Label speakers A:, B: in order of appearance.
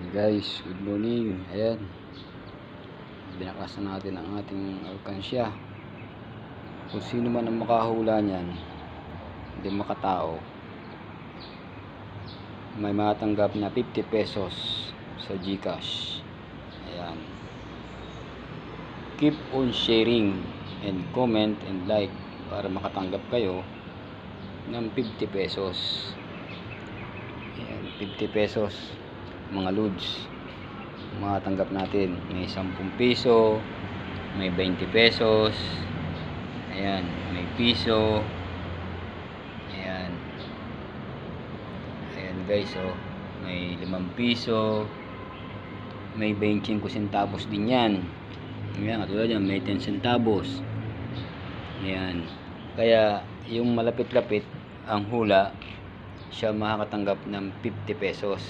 A: Guys, good morning. Ayan, binakasan natin ang ating alkansya. Kung sino man ang makahula niyan, hindi makatao, may matanggap na 50 pesos sa GCash. Ayan, keep on sharing and comment and like para makatanggap kayo ng 50 pesos. Ayan, 50 pesos mga lods makatanggap natin. May 10 piso, may 20 pesos, ayan, may piso, ayan, ayan guys, oh, may 5 piso, may 25 centavos din yan. Ayan, katulad yan, may 10 centavos. Ayan, kaya yung malapit-lapit ang hula, siya makakatanggap ng 50 pesos.